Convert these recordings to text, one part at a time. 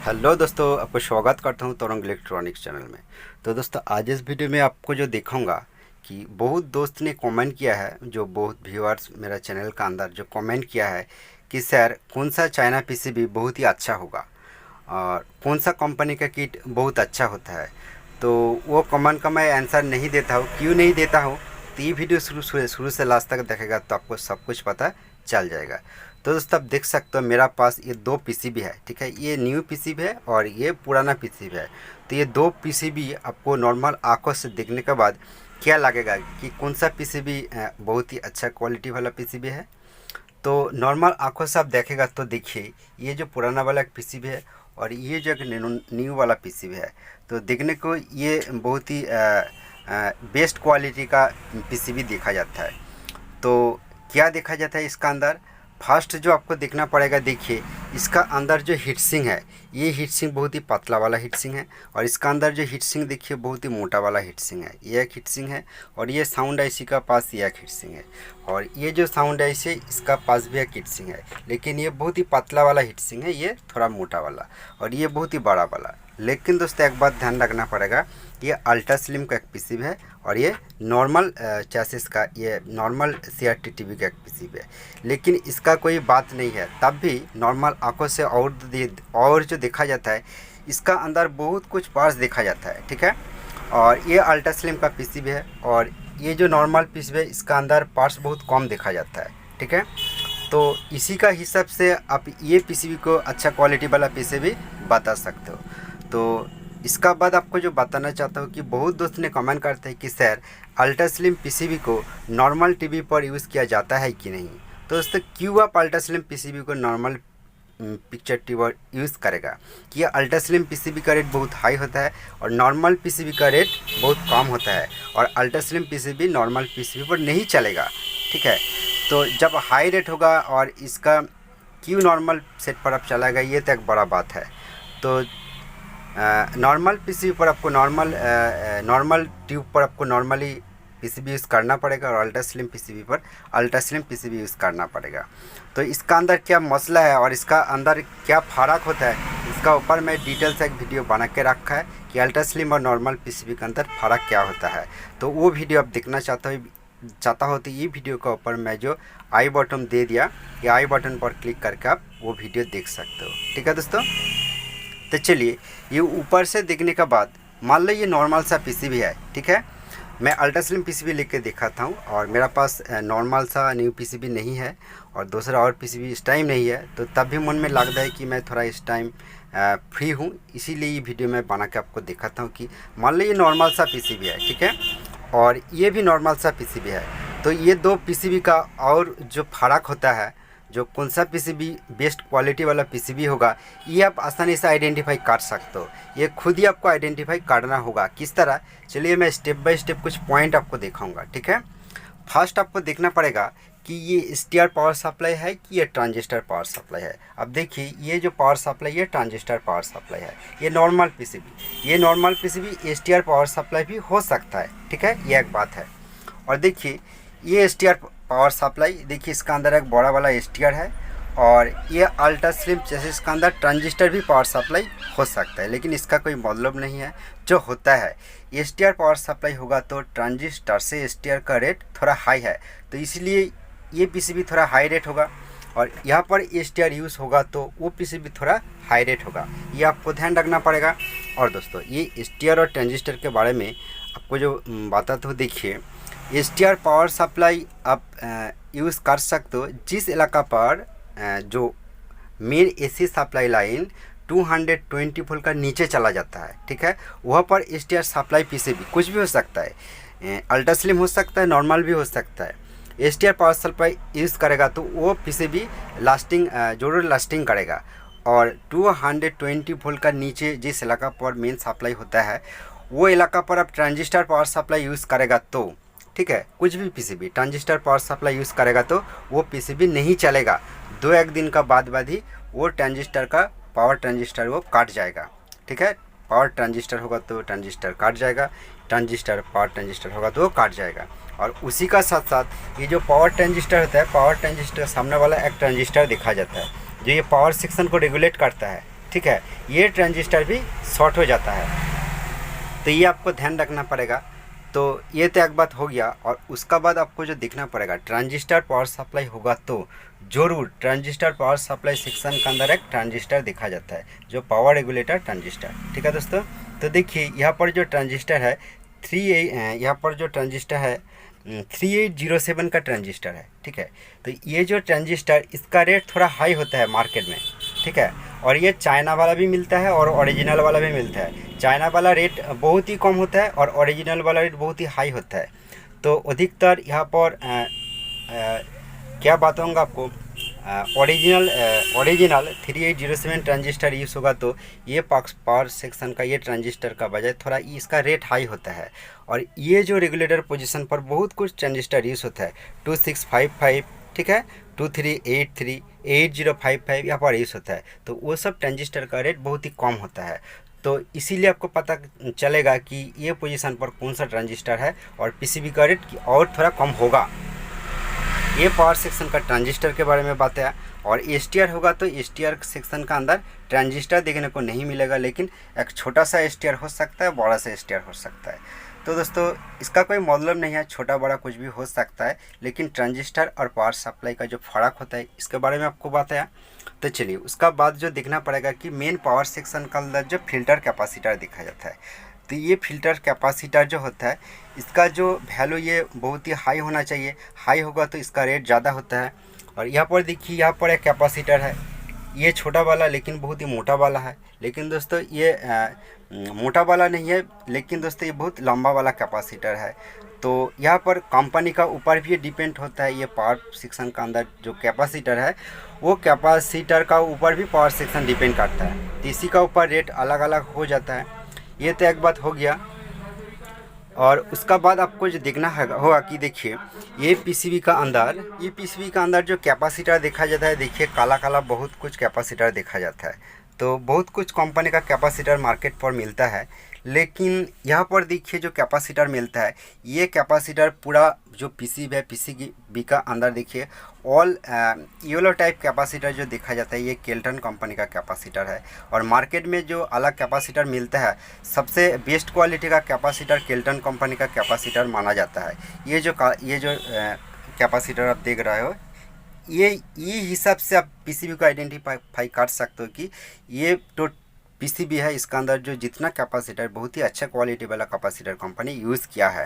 Hello दोस्तों, आपको स्वागत करता हूं तरंग इलेक्ट्रॉनिक्स चैनल में। तो दोस्तों, आज इस वीडियो में आपको जो दिखाऊंगा कि बहुत दोस्त ने कमेंट किया है, जो बहुत व्यूअर्स मेरा चैनल का अंदर जो कमेंट किया है कि सर कौन सा चाइना पीसीबी बहुत ही अच्छा होगा और कौन सा कंपनी का किट बहुत अच्छा होता है। तो वो कमेंट का मैं आंसर नहीं देता हूँ। क्यों नहीं देता हूँ, तो ये वीडियो शुरू से लास्ट तक देखेगा तो आपको सब कुछ पता चल जाएगा। तो दोस्तों, आप देख सकते हो मेरा पास ये दो पीसीबी है, ठीक है। ये न्यू पीसीबी है और ये पुराना पीसीबी है। तो ये दो पीसीबी आपको नॉर्मल आंखों से देखने के बाद क्या लगेगा कि कौन सा पीसीबी बहुत ही अच्छा क्वालिटी वाला पीसीबी है। तो नॉर्मल आंखों से आप देखेगा तो देखिए, ये जो पुराना वाला पीसीबी है और ये जो न्यू वाला पीसीबी है, तो देखने को ये बहुत ही बेस्ट क्वालिटी का पीसीबी देखा जाता है। तो क्या देखा जाता है इसका अंदर, फर्स्ट जो आपको देखना पड़ेगा, देखिए इसका अंदर जो हीट सिंक है, ये हीट सिंक बहुत ही पतला वाला हीट सिंक है। और इसका अंदर जो हीट सिंक देखिए बहुत ही मोटा वाला हीट सिंक है, ये एक हीट सिंक है। और ये साउंड आईसी का पास ये एक हीट सिंक है। और ये जो साउंड आईसी है इसका पास भी एक हीट सिंक है, लेकिन ये बहुत ही पतला वाला हीट सिंक है, ये थोड़ा मोटा वाला, और ये बहुत ही बड़ा वाला। लेकिन दोस्तों, एक बात ध्यान रखना पड़ेगा, ये अल्ट्रा स्लिम का एक पीसीबी है और ये नॉर्मल चैसिस का, ये नॉर्मल सीआरटी टीवी का एक पीसीबी है। लेकिन इसका कोई बात नहीं है, तब भी नॉर्मल आंखों से और जो देखा जाता है, इसका अंदर बहुत कुछ पार्ट्स देखा जाता है, ठीक है। और ये अल्ट्रा स्लिम का पीसीबी है और ये जो नॉर्मल पीसीबी है इसका अंदर पार्ट्स बहुत कम देखा जाता है, ठीक है। तो इसी का हिसाब से आप ये पीसीबी को अच्छा क्वालिटी वाला पीसीबी बता सकते हो। तो इसका बाद आपको जो बताना चाहता हूँ कि बहुत दोस्त ने कमेंट करते हैं कि सर अल्ट्रा स्लिम पीसीबी को नॉर्मल टीवी पर यूज़ किया जाता है कि नहीं। तो दोस्तों, क्यों आप अल्ट्रा स्लिम पीसीबी को नॉर्मल पिक्चर टीवी पर यूज़ करेगा कि अल्ट्रा स्लिम पीसीबी का रेट बहुत हाई होता है और नॉर्मल पीसीबी का रेट बहुत कम होता है। और ultra slim PCB normal PCB पर नहीं चलेगा, ठीक है। तो जब हाई रेट होगा और इसका क्यों नॉर्मल सेट पर आप चलाएगा, ये तो एक बड़ा बात है। तो नॉर्मल पीसीबी पर आपको नॉर्मल ट्यूब पर आपको नॉर्मली पीसीबी यूज़ करना पड़ेगा और अल्ट्रा स्लिम पीसीबी पर अल्ट्रा स्लिम पीसीबी यूज़ करना पड़ेगा। तो इसका अंदर क्या मसला है और इसका अंदर क्या फ़र्क होता है, इसका ऊपर मैं डिटेल से एक वीडियो बना के रखा है कि अल्ट्रा स्लिम और नॉर्मल पीसीबी के अंदर फ़र्क क्या होता है। तो वो वीडियो आप देखना चाहता हो तो ये वीडियो का ऊपर मैं जो आई बटन दे दिया, ये आई बटन पर क्लिक करके आप वो वीडियो देख सकते हो, ठीक है दोस्तों। तो चलिए, ये ऊपर से देखने के बाद मान लो ये नॉर्मल सा पीसीबी है, ठीक है। मैं अल्ट्रा स्लिम पीसीबी लेके दिखाता हूँ और मेरा पास नॉर्मल सा न्यू पीसीबी नहीं है और दूसरा और पीसीबी इस टाइम नहीं है। तो तब भी मन में लगता है कि मैं थोड़ा इस टाइम फ्री हूँ, इसीलिए ये वीडियो मैं बना के आपको दिखाता हूँ कि मान लो ये नॉर्मल सा पीसीबी है, ठीक है, और ये भी नॉर्मल सा पीसीबी है। तो ये दो पीसीबी का और जो फ़र्क होता है, जो कौन सा पीसीबी बेस्ट क्वालिटी वाला पीसीबी होगा, ये आप आसानी से आइडेंटिफाई कर सकते हो। ये खुद ही आपको आइडेंटिफाई करना होगा। किस तरह, चलिए मैं स्टेप बाय स्टेप कुछ पॉइंट आपको दिखाऊंगा, ठीक है। फर्स्ट आपको देखना पड़ेगा कि ये एसटीआर पावर सप्लाई है कि ये ट्रांजिस्टर पावर सप्लाई है। अब देखिए, ये जो पावर सप्लाई है ट्रांजिस्टर पावर सप्लाई है, ये normal PCB STR power supply भी हो सकता है, ठीक है, ये एक बात है। और देखिए ये एसटीआर पावर सप्लाई, देखिए इसका अंदर एक बड़ा वाला एसटीआर है और ये अल्ट्रा स्लिम चेसिस का अंदर ट्रांजिस्टर भी पावर सप्लाई हो सकता है, लेकिन इसका कोई मतलब नहीं है। जो होता है, एसटीआर पावर सप्लाई होगा तो ट्रांजिस्टर से एसटीआर का रेट थोड़ा हाई है, तो इसलिए ये पीसीबी थोड़ा हाई रेट होगा। और यहाँ पर एसटीआर यूज़ होगा तो वो पीसीबी थोड़ा हाई रेट होगा, ये आपको ध्यान रखना पड़ेगा। और दोस्तों, ये एसटीआर और ट्रांजिस्टर के बारे में आपको जो बताते हो, देखिए एसटीआर पावर सप्लाई आप यूज़ कर सकते हो जिस इलाका पर जो main AC supply line 220 volt का नीचे चला जाता है, ठीक है, वहाँ पर एसटीआर सप्लाई पीसीबी कुछ भी हो सकता है, अल्ट्रा स्लिम हो सकता है, नॉर्मल भी हो सकता है। एसटीआर पावर सप्लाई यूज़ करेगा तो वो पीसीबी जरूर लास्टिंग करेगा। और 220 वोल्ट का नीचे जिस इलाका पर मेन सप्लाई होता है, वो इलाका पर आप ट्रांजिस्टर पावर सप्लाई यूज़ करेगा तो, ठीक है, कुछ भी PCB transistor power supply use करेगा तो वो पीसीबी नहीं चलेगा। 2-1 दिन का बाद ही वो ट्रांजिस्टर का पावर ट्रांजिस्टर वो काट जाएगा, ठीक है। पावर ट्रांजिस्टर होगा तो ट्रांजिस्टर काट जाएगा, पावर ट्रांजिस्टर होगा तो वो काट जाएगा। और उसी का साथ साथ ये जो पावर ट्रांजिस्टर होता है, पावर ट्रांजिस्टर सामने वाला एक ट्रांजिस्टर देखा जाता है जो ये पावर सेक्शन को रेगुलेट करता है, ठीक है, ये ट्रांजिस्टर भी शॉर्ट हो जाता है। तो ये आपको ध्यान रखना पड़ेगा। तो ये तो एक बात हो गया। और उसका बाद आपको जो देखना पड़ेगा, ट्रांजिस्टर पावर सप्लाई होगा तो ज़रूर ट्रांजिस्टर पावर सप्लाई सेक्शन के अंदर एक ट्रांजिस्टर देखा जाता है, जो पावर रेगुलेटर ट्रांजिस्टर। ठीक है दोस्तों, तो देखिए यहाँ पर जो ट्रांजिस्टर है यहाँ पर जो ट्रांजिस्टर है 3807 का ट्रांजिस्टर है। ठीक है, तो ये जो ट्रांजिस्टर इसका रेट थोड़ा हाई होता है मार्केट में। ठीक है, और ये चाइना वाला भी मिलता है और ओरिजिनल वाला भी मिलता है। चाइना वाला रेट बहुत ही कम होता है और ओरिजिनल वाला रेट बहुत ही हाई होता है। तो अधिकतर यहाँ पर क्या बताऊँगा आपको, ओरिजिनल 3807 ट्रांजिस्टर यूज़ होगा तो ये पावर सेक्शन का ये ट्रांजिस्टर का बजाय थोड़ा इसका रेट हाई होता है। और ये जो रेगुलेटर पोजीशन पर बहुत कुछ ट्रांजिस्टर यूज़ होता है, 2655, ठीक है, 2383, 8055 यहाँ पर यूज़ होता है। तो वो सब ट्रांजिस्टर का रेट बहुत ही कम होता है। तो इसीलिए आपको पता चलेगा कि ये पोजीशन पर कौन सा ट्रांजिस्टर है और पीसीबी का रेट और थोड़ा कम होगा। ये पावर सेक्शन का ट्रांजिस्टर के बारे में बात है। और एसटीआर होगा तो एसटीआर सेक्शन का अंदर ट्रांजिस्टर देखने को नहीं मिलेगा, लेकिन एक छोटा सा एसटीआर हो सकता है, बड़ा सा एसटीआर हो सकता है। तो दोस्तों इसका कोई मतलब नहीं है, छोटा बड़ा कुछ भी हो सकता है, लेकिन ट्रांजिस्टर और पावर सप्लाई का जो फ़र्क होता है इसके बारे में आपको बताया। तो चलिए उसका बाद जो देखना पड़ेगा कि मेन पावर सेक्शन का अंदर जो फिल्टर कैपेसिटर देखा जाता है, तो ये फिल्टर कैपेसिटर जो होता है इसका जो वैल्यू ये बहुत ही हाई होना चाहिए। हाई होगा तो इसका रेट ज़्यादा होता है। और यहाँ पर देखिए, यहाँ पर एक कैपेसिटर है, ये छोटा वाला लेकिन बहुत ही मोटा वाला है। लेकिन दोस्तों ये मोटा वाला नहीं है, लेकिन दोस्तों ये बहुत लंबा वाला कैपेसिटर है। तो यहाँ पर कंपनी का ऊपर भी डिपेंड होता है। ये पावर सेक्शन का अंदर जो कैपेसिटर है वो कैपेसिटर का ऊपर भी पावर सेक्शन डिपेंड करता है, तो इसी का ऊपर रेट अलग अलग हो जाता है। ये तो एक बात हो गया। और उसका बाद आपको जो देखना होगा कि देखिए ये पीसीबी का अंदर जो कैपेसिटर देखा जाता है, देखिए काला काला बहुत कुछ कैपेसिटर देखा जाता है। तो बहुत कुछ कंपनी का कैपेसिटर मार्केट पर मिलता है, लेकिन यहाँ पर देखिए जो कैपेसिटर मिलता है ये कैपेसिटर पूरा जो पीसीबी है, पीसीबी का अंदर देखिए ऑल येलो टाइप कैपेसिटर जो देखा जाता है ये केल्टन कंपनी का कैपेसिटर है। और मार्केट में जो अलग कैपेसिटर मिलता है, सबसे बेस्ट क्वालिटी का कैपेसिटर केल्टन कंपनी का कैपेसिटर माना जाता है। ये जो कैपेसिटर आप देख रहे हो, ये हिसाब से आप पीसीबी को आइडेंटिफाई कर सकते हो कि ये तो पीसीबी है, इसका अंदर जो जितना कैपेसिटर बहुत ही अच्छा क्वालिटी वाला कैपेसिटर कंपनी यूज़ किया है।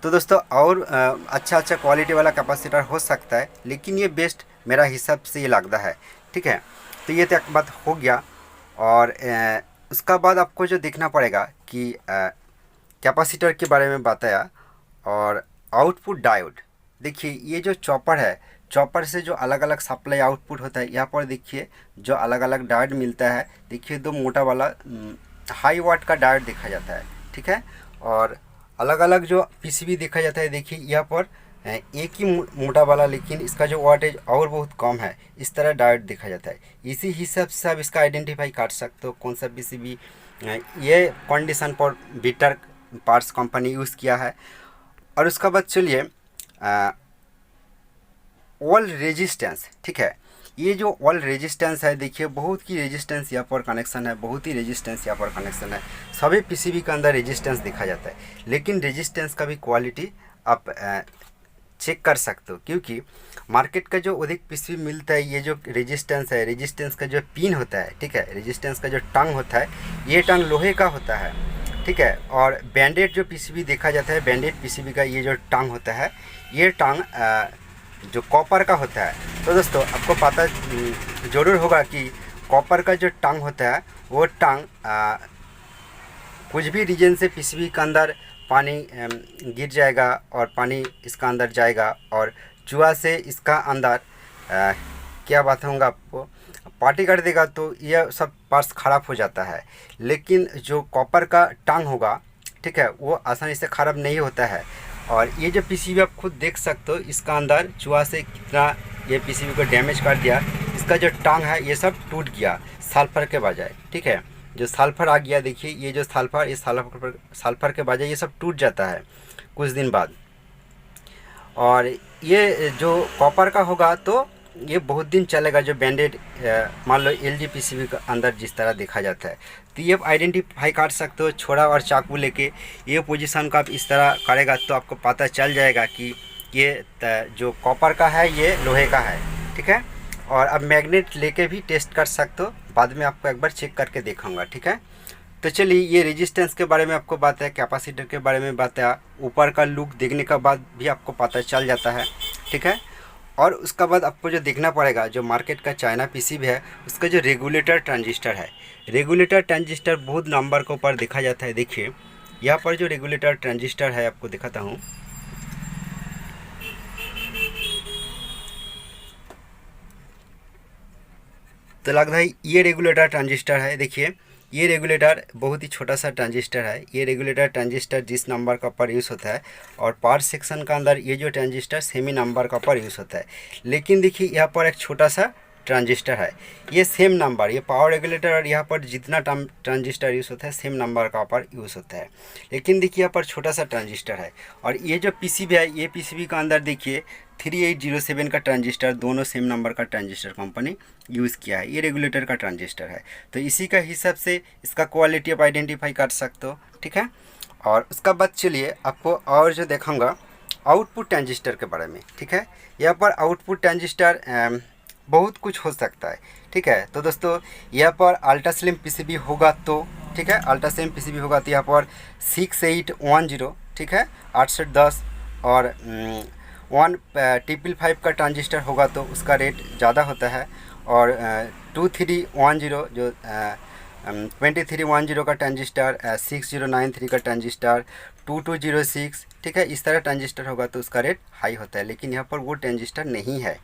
तो दोस्तों और अच्छा क्वालिटी वाला कैपेसिटर हो सकता है, लेकिन ये बेस्ट मेरा हिसाब से ये लगता है। ठीक है, तो ये तो एक बात हो गया। और उसका बाद आपको जो देखना पड़ेगा कि कैपेसिटर के बारे में बताया। और आउटपुट डायोड, देखिए ये जो चॉपर है, चॉपर से जो अलग अलग सप्लाई आउटपुट होता है, यहाँ पर देखिए जो अलग अलग डायोड मिलता है। देखिए दो मोटा वाला हाई वाट का डायोड देखा जाता है। ठीक है, और अलग अलग जो पीसीबी देखा जाता है, देखिए यहाँ पर एक ही मोटा वाला, लेकिन इसका जो वाटेज और बहुत कम है, इस तरह डायोड देखा जाता है। इसी हिसाब से आप इसका आइडेंटिफाई कर सकते हो कौन सा पीसीबी ये कंडीशन पर बेटर पार्ट्स कंपनी यूज़ किया है। और उसका बाद चलिए ऑल रेजिस्टेंस। ठीक है, ये जो ऑल रेजिस्टेंस है, देखिए बहुत ही रेजिस्टेंस यहाँ पर कनेक्शन है, बहुत ही रेजिस्टेंस यहाँ पर कनेक्शन है। सभी पीसीबी के अंदर रेजिस्टेंस देखा जाता है, लेकिन रेजिस्टेंस का भी क्वालिटी आप चेक कर सकते हो, क्योंकि मार्केट का जो अधिक पीसीबी मिलता है, ये जो रेजिस्टेंस है, रेजिस्टेंस का जो पिन होता है, ठीक है, रेजिस्टेंस का जो टंग होता है, ये टंग लोहे का होता है। ठीक है, और बैंडेड जो पीसीबी देखा जाता है, बैंडेड पीसीबी का ये जो टंग होता है, ये टंग जो कॉपर का होता है। तो दोस्तों आपको पता ज़रूर होगा कि कॉपर का जो टंग होता है वो टंग कुछ भी रीजन से पीसीबी के अंदर पानी गिर जाएगा और पानी इसका अंदर जाएगा और चूहा से इसका अंदर क्या बताऊँगा आपको, पार्टी कर देगा, तो यह सब पार्ट्स ख़राब हो जाता है। लेकिन जो कॉपर का टंग होगा, ठीक है, वो आसानी से ख़राब नहीं होता है। और ये जो पीसीबी आप खुद देख सकते हो, इसका अंदर चूहा से कितना ये पीसीबी को डैमेज कर दिया। इसका जो टांग है ये सब टूट गया सल्फर के बजाय। ठीक है, जो सल्फर आ गया, देखिए ये जो सल्फर, इस सल्फर के बजाय ये सब टूट जाता है कुछ दिन बाद। और ये जो कॉपर का होगा तो ये बहुत दिन चलेगा। जो ब्रांडेड मान लो LG PCB का अंदर जिस तरह देखा जाता है, तो ये आप आइडेंटिफाई कर सकते हो। छोरा और चाकू लेके ये पोजीशन का आप इस तरह करेगा तो आपको पता चल जाएगा कि ये जो कॉपर का है ये लोहे का है, ठीक है। और अब मैग्नेट लेके भी टेस्ट कर सकते हो, बाद में आपको एक बार चेक करके दिखाऊंगा, ठीक है। तो चलिए, ये रेजिस्टेंस के बारे में आपको बात है, कैपेसिटर के बारे में बात है, ऊपर का लुक देखने के बाद भी आपको पता चल जाता है, ठीक है। और उसका बाद आपको जो देखना पड़ेगा, जो मार्केट का चाइना PCB है उसका जो रेगुलेटर ट्रांजिस्टर है, रेगुलेटर ट्रांजिस्टर बहुत नंबर के ऊपर देखा जाता है। देखिए यहाँ पर जो रेगुलेटर ट्रांजिस्टर है आपको दिखाता हूँ। तो लगता है ये रेगुलेटर ट्रांजिस्टर है। देखिए ये रेगुलेटर बहुत ही छोटा सा ट्रांजिस्टर है। ये रेगुलेटर ट्रांजिस्टर जिस नंबर का पर यूज़ होता है, और पावर सेक्शन का अंदर ये जो ट्रांजिस्टर सेमी नंबर का पर यूज़ होता है। लेकिन देखिए यहाँ पर एक छोटा सा ट्रांजिस्टर है, ये सेम नंबर, ये पावर रेगुलेटर और यहाँ पर जितना ट्रांजिस्टर यूज़ होता है सेम नंबर का पर यूज़ होता है। लेकिन देखिए यहाँ पर छोटा सा ट्रांजिस्टर है। और ये जो PCB है, ये PCB का अंदर देखिए 3807 का ट्रांजिस्टर, दोनों सेम नंबर का ट्रांजिस्टर कंपनी यूज़ किया है। ये रेगुलेटर का ट्रांजिस्टर है, तो इसी का हिसाब से इसका क्वालिटी आप आइडेंटिफाई कर सकते हो, ठीक है। और उसका बाद चलिए आपको और जो दिखाऊंगा आउटपुट ट्रांजिस्टर के बारे में, ठीक है। यहाँ पर आउटपुट ट्रांजिस्टर बहुत कुछ हो सकता है, ठीक है। तो दोस्तों यहाँ पर अल्ट्रा स्लिम PCB होगा तो, ठीक है, अल्ट्रा स्लिम PCB होगा तो यहाँ पर 6810, ठीक है, 810 और 1555 का ट्रांजिस्टर होगा तो उसका रेट ज़्यादा होता है। और 2310 जो 2310 का ट्रांजिस्टर, 6093 का ट्रांजिस्टर, 2206, ठीक है, इस तरह ट्रांजिस्टर होगा तो उसका रेट हाई होता है। लेकिन यहाँ पर वो ट्रांजिस्टर नहीं है।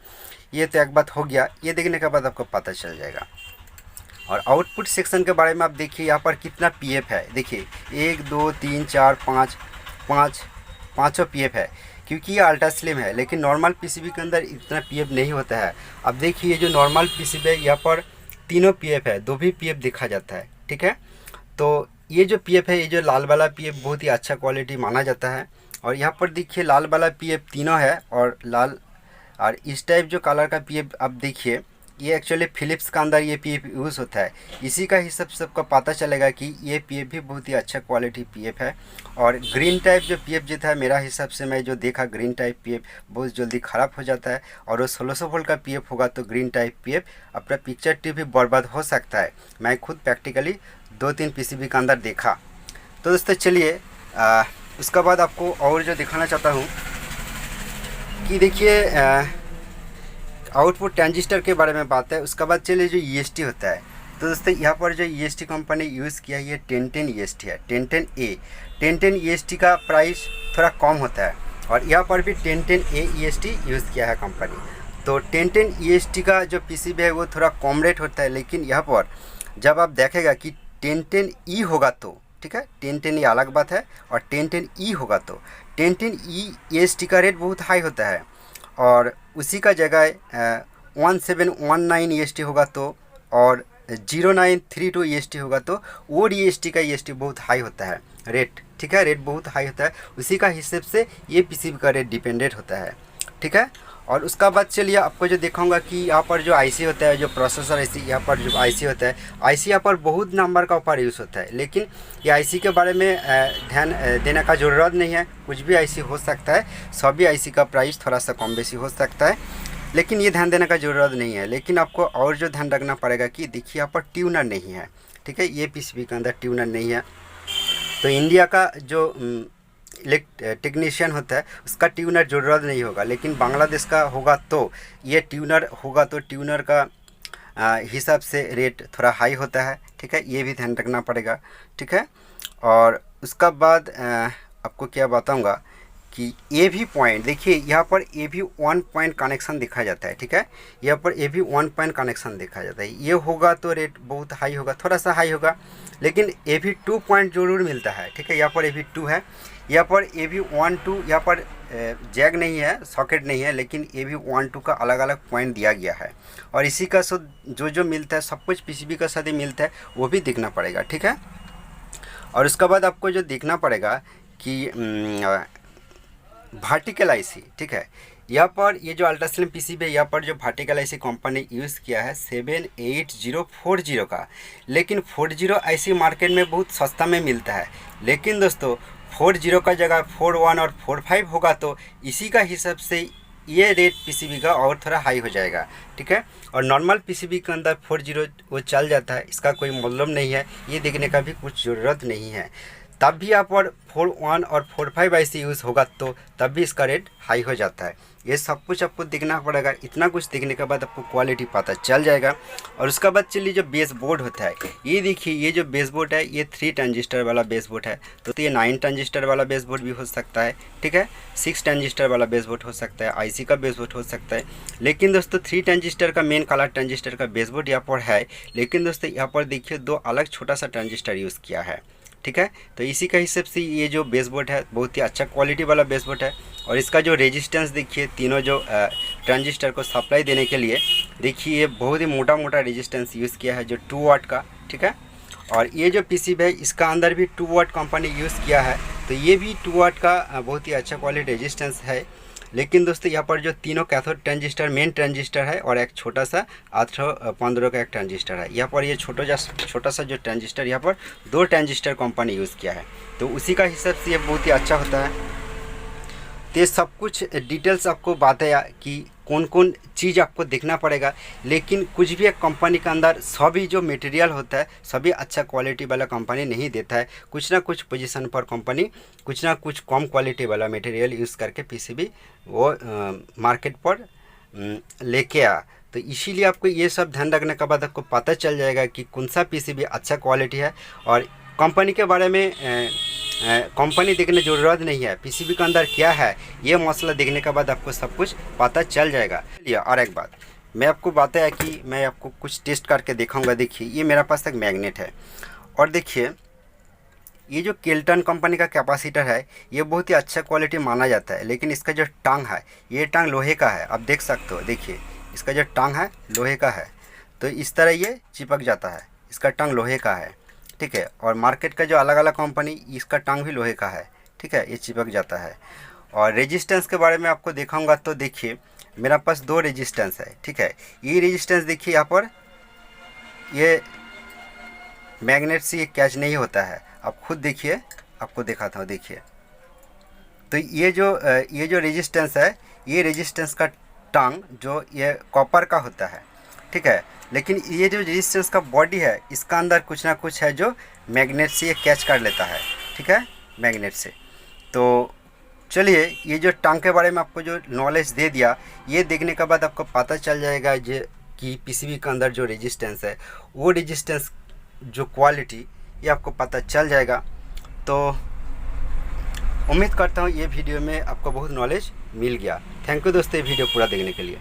ये तो एक बात हो गया, ये देखने के बाद आपको पता चल जाएगा। और आउटपुट सेक्शन के बारे में आप देखिए यहाँ पर कितना PF है। देखिए 1 2 3 4 5 पाँचों PF है, क्योंकि ये अल्ट्रा स्लिम है। लेकिन नॉर्मल PCB के अंदर इतना PF नहीं होता है। अब देखिए जो नॉर्मल PCB है यहाँ पर तीनों PF है, दो भी PF देखा जाता है, ठीक है। तो ये जो PF है, ये जो लाल वाला PF बहुत ही अच्छा क्वालिटी माना जाता है। और यहाँ पर देखिए लाल वाला PF तीनों है, और लाल और इस टाइप जो कलर का PF आप देखिए, ये एक्चुअली फिलिप्स का अंदर ये PF यूज़ होता है। इसी का हिसाब से सबको पता चलेगा कि ये PF भी बहुत ही अच्छा क्वालिटी PF है। और ग्रीन टाइप जो PF जो था, मेरा हिसाब से मैं जो देखा, ग्रीन टाइप PF बहुत जल्दी ख़राब हो जाता है। और वो 1600 वोल्ट का PF होगा तो ग्रीन टाइप PF अपना पिक्चर टिप भी बर्बाद हो सकता है। मैं खुद प्रैक्टिकली 2-3 PCB के अंदर देखा। तो दोस्तों चलिए उसका बाद आपको और जो दिखाना चाहता हूँ कि देखिए आउटपुट ट्रांजिस्टर के बारे में बात है। उसका बाद चलिए जो EST होता है, तो दोस्तों यहाँ पर जो EST कंपनी यूज़ किया है ये 1010 EST है, 1010A। 1010 EST का प्राइस थोड़ा कम होता है, और यहाँ पर भी 1010A EST यूज़ किया है कंपनी। तो 1010 EST का जो PCB है वो थोड़ा कम रेट होता है। लेकिन यहाँ पर जब आप देखेगा कि 1010E होगा तो, ठीक है, 1010E अलग बात है, और 1010E होगा तो 1010E EST का रेट बहुत हाई होता है। और उसी का जगह 1719 EST होगा तो, और 0932 EST होगा तो वो EST का EST बहुत हाई होता है रेट, ठीक है, रेट बहुत हाई होता है। उसी का हिसाब से ये PCB का रेट डिपेंडेंट होता है, ठीक है। और उसका बाद चलिए आपको जो दिखाऊंगा कि यहाँ पर जो IC होता है, जो प्रोसेसर IC, यहाँ पर जो IC होता है, IC यहाँ पर बहुत नंबर का ऊपर यूज़ होता है। लेकिन ये IC के बारे में ध्यान देने का ज़रूरत नहीं है, कुछ भी IC हो सकता है, सभी IC का प्राइस थोड़ा सा कम बेसी हो सकता है, लेकिन ये ध्यान देने का ज़रूरत नहीं है। लेकिन आपको और जो ध्यान रखना पड़ेगा कि देखिए यहाँ पर ट्यूनर नहीं है, ठीक है, ये PCB के अंदर ट्यूनर नहीं है। तो इंडिया का जो टेक्नीशियन होता है उसका ट्यूनर ज़रूरत नहीं होगा, लेकिन बांग्लादेश का होगा तो ये ट्यूनर होगा, तो ट्यूनर का हिसाब से रेट थोड़ा हाई होता है, ठीक है, ये भी ध्यान रखना पड़ेगा, ठीक है। और उसका बाद आपको क्या बताऊंगा कि AV पॉइंट, देखिए यहाँ पर AV 1 पॉइंट कनेक्शन देखा जाता है, ठीक है, यहाँ पर AV 1 पॉइंट कनेक्शन देखा जाता है। ये होगा तो रेट बहुत हाई होगा, थोड़ा सा हाई होगा। लेकिन AV 2 पॉइंट जरूर मिलता है, ठीक है, यहाँ पर AV 2 है, यहाँ पर AV 1 2, यहाँ पर जैग नहीं है, सॉकेट नहीं है, लेकिन AV 1 2 का अलग अलग पॉइंट दिया गया है। और इसी का जो मिलता है सब कुछ PCB का साथ ही मिलता है, वो भी देखना पड़ेगा, ठीक है। और उसके बाद आपको जो देखना पड़ेगा कि वर्टिकल IC, ठीक है, यहाँ पर ये जो अल्ट्रा स्लिम पीसीबी है, यहाँ पर जो वर्टिकल ऐसी कंपनी यूज़ किया है 78040 का, लेकिन 40 ऐसी मार्केट में बहुत सस्ता में मिलता है। लेकिन दोस्तों 40 का जगह 41 और 45 होगा तो इसी का हिसाब से ये रेट पीसीबी का और थोड़ा हाई हो जाएगा, ठीक है। और नॉर्मल पीसीबी के अंदर 40 वो चल जाता है, इसका कोई मतलब नहीं है, ये देखने का भी कुछ ज़रूरत नहीं है। तब भी आप और 41 और 45 ऐसे यूज़ होगा तो तब भी इसका रेट हाई हो जाता है। ये सब कुछ आपको देखना पड़ेगा। इतना कुछ देखने के बाद आपको क्वालिटी पता चल जाएगा। और उसके बाद चलिए जो बेस बोर्ड होता है, ये देखिए ये जो बेस बोर्ड है ये 3 ट्रांजिस्टर वाला बेस बोर्ड है। तो ये 9 ट्रांजिस्टर वाला बेस बोर्ड भी हो सकता है, ठीक है। 6 ट्रांजिस्टर वाला बेस बोर्ड हो सकता है, आईसी का बेस बोर्ड हो सकता है। लेकिन दोस्तों 3 ट्रांजिस्टर का मेन काला ट्रांजिस्टर का बेस बोर्ड यहाँ पर है। लेकिन दोस्तों यहाँ पर देखिए 2 अलग छोटा सा ट्रांजिस्टर यूज़ किया है, ठीक है। तो इसी का हिसाब से ये जो बेस बोर्ड है बहुत ही अच्छा क्वालिटी वाला बेस बोर्ड है। और इसका जो रेजिस्टेंस देखिए, तीनों जो ट्रांजिस्टर को सप्लाई देने के लिए देखिए ये बहुत ही मोटा मोटा रेजिस्टेंस यूज़ किया है जो 2 वाट का, ठीक है। और ये जो पीसीबी है इसका अंदर भी 2 वाट कंपनी यूज़ किया है, तो ये भी 2 वाट का बहुत ही अच्छा क्वालिटी रेजिस्टेंस है। लेकिन दोस्तों यहाँ पर जो तीनों कैथोड ट्रांजिस्टर मेन ट्रांजिस्टर है और एक छोटा सा 815 का एक ट्रांजिस्टर है। यहाँ पर ये छोटा सा जो ट्रांजिस्टर यहाँ पर 2 ट्रांजिस्टर कंपनी यूज़ किया है, तो उसी का हिसाब से ये बहुत ही अच्छा होता है। तो ये सब कुछ डिटेल्स आपको बताया कि कौन कौन चीज़ आपको देखना पड़ेगा। लेकिन कुछ भी एक कंपनी के अंदर सभी जो मटेरियल होता है सभी अच्छा क्वालिटी वाला कंपनी नहीं देता है। कुछ ना कुछ पोजीशन पर कंपनी कुछ ना कुछ कम क्वालिटी वाला मटेरियल यूज़ करके पीसीबी वो मार्केट पर लेके आ। तो इसीलिए आपको ये सब ध्यान रखने के बाद आपको पता चल जाएगा कि कौन सा पीसीबी अच्छा क्वालिटी है। और कंपनी के बारे में कंपनी देखने ज़रूरत नहीं है, पीसीबी के अंदर क्या है ये मसला देखने के बाद आपको सब कुछ पता चल जाएगा। चलिए और एक बात मैं आपको बताया कि मैं आपको कुछ टेस्ट करके दिखाऊंगा। देखिए ये मेरा पास एक मैग्नेट है और देखिए ये जो केल्टन कंपनी का कैपेसिटर है ये बहुत ही अच्छा क्वालिटी माना जाता है। लेकिन इसका जो टांग है ये टांग लोहे का है, आप देख सकते हो। देखिए इसका जो टांग है लोहे का है, तो इस तरह ये चिपक जाता है, इसका टांग लोहे का है, ठीक है। और मार्केट का जो अलग अलग कंपनी इसका टांग भी लोहे का है, ठीक है, ये चिपक जाता है। और रेजिस्टेंस के बारे में आपको दिखाऊंगा। तो देखिए मेरा पास 2 रेजिस्टेंस है, ठीक है। ये रेजिस्टेंस देखिए यहाँ पर ये मैग्नेट से ये कैच नहीं होता है, आप खुद देखिए, आपको दिखाता हूँ। देखिए तो ये जो रेजिस्टेंस है ये रेजिस्टेंस का टांग जो ये कॉपर का होता है, ठीक है। लेकिन ये जो रेजिस्टेंस का बॉडी है इसका अंदर कुछ ना कुछ है जो मैग्नेट से ये कैच कर लेता है, ठीक है, मैग्नेट से। तो चलिए ये जो टांग के बारे में आपको जो नॉलेज दे दिया, ये देखने के बाद आपको पता चल जाएगा जो कि पीसीबी के अंदर जो रेजिस्टेंस है वो रेजिस्टेंस जो क्वालिटी ये आपको पता चल जाएगा। तो उम्मीद करता हूँ ये वीडियो में आपको बहुत नॉलेज मिल गया। थैंक यू दोस्तों ये वीडियो पूरा देखने के लिए।